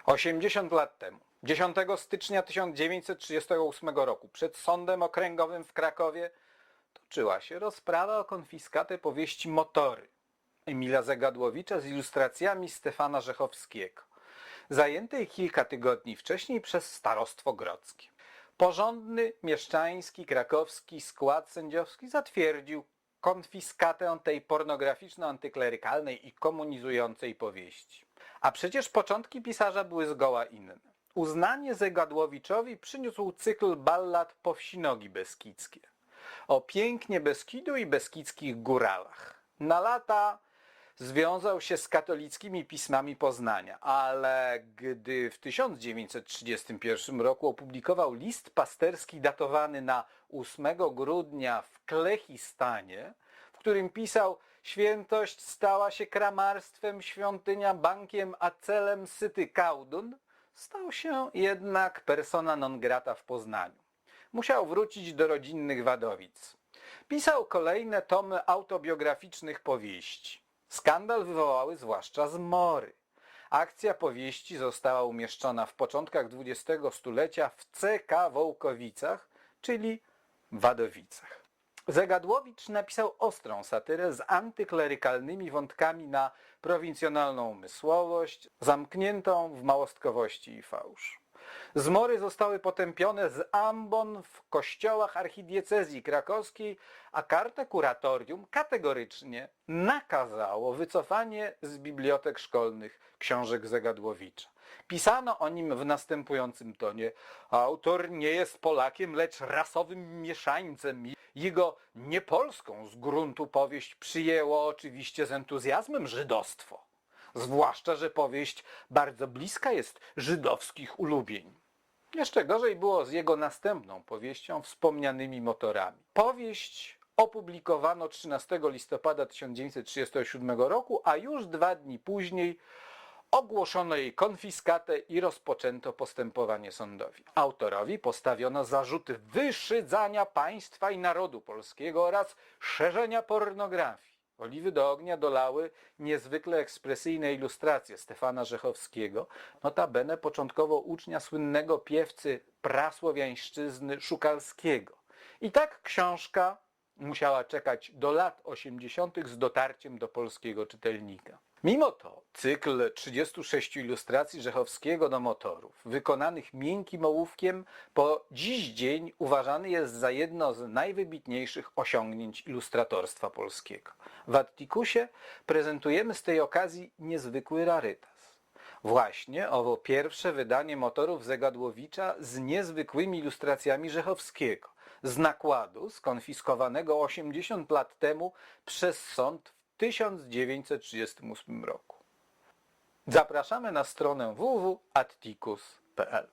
80 lat temu, 10 stycznia 1938 roku, przed Sądem Okręgowym w Krakowie toczyła się rozprawa o konfiskatę powieści Motory Emila Zegadłowicza z ilustracjami Stefana Rzechowskiego, zajętej kilka tygodni wcześniej przez Starostwo Grodzkie. Porządny, mieszczański, krakowski skład sędziowski zatwierdził konfiskatę tej pornograficzno-antyklerykalnej i komunizującej powieści. A przecież początki pisarza były zgoła inne. Uznanie Zegadłowiczowi przyniósł cykl ballad Powsinogi beskidzkie o pięknie Beskidu i beskidzkich góralach. Na lata związał się z katolickimi pismami Poznania, ale gdy w 1931 roku opublikował list pasterski datowany na 8 grudnia w Klechistanie, w którym pisał: świętość stała się kramarstwem, świątynia bankiem, a celem syty kałdun, stał się jednak persona non grata w Poznaniu. Musiał wrócić do rodzinnych Wadowic. Pisał kolejne tomy autobiograficznych powieści. Skandal wywołały zwłaszcza zmory. Akcja powieści została umieszczona w początkach XX stulecia w CK Wołkowicach, czyli Wadowicach. Zegadłowicz napisał ostrą satyrę z antyklerykalnymi wątkami na prowincjonalną umysłowość, zamkniętą w małostkowości i fałsz. Zmory zostały potępione z ambon w kościołach archidiecezji krakowskiej, a Karta Kuratorium kategorycznie nakazało wycofanie z bibliotek szkolnych książek Zegadłowicza. Pisano o nim w następującym tonie: autor nie jest Polakiem, lecz rasowym mieszańcem. Jego niepolską z gruntu powieść przyjęło oczywiście z entuzjazmem żydostwo. Zwłaszcza, że powieść bardzo bliska jest żydowskich ulubień. Jeszcze gorzej było z jego następną powieścią Wspomnianymi motorami. Powieść opublikowano 13 listopada 1937 roku, a już 2 dni później ogłoszono jej konfiskatę i rozpoczęto postępowanie sądowe. Autorowi postawiono zarzuty wyszydzania państwa i narodu polskiego oraz szerzenia pornografii. Oliwy do ognia dolały niezwykle ekspresyjne ilustracje Stefana Rzechowskiego, notabene początkowo ucznia słynnego piewcy prasłowiańszczyzny Szukalskiego. I tak książka musiała czekać do lat 80. z dotarciem do polskiego czytelnika. Mimo to cykl 36 ilustracji Rzechowskiego do motorów, wykonanych miękkim ołówkiem, po dziś dzień uważany jest za jedno z najwybitniejszych osiągnięć ilustratorstwa polskiego. W Attikusie prezentujemy z tej okazji niezwykły rarytas. Właśnie owo pierwsze wydanie motorów Zegadłowicza z niezwykłymi ilustracjami Rzechowskiego, z nakładu skonfiskowanego 80 lat temu przez sąd w 1938 roku. Zapraszamy na stronę www.atticus.pl.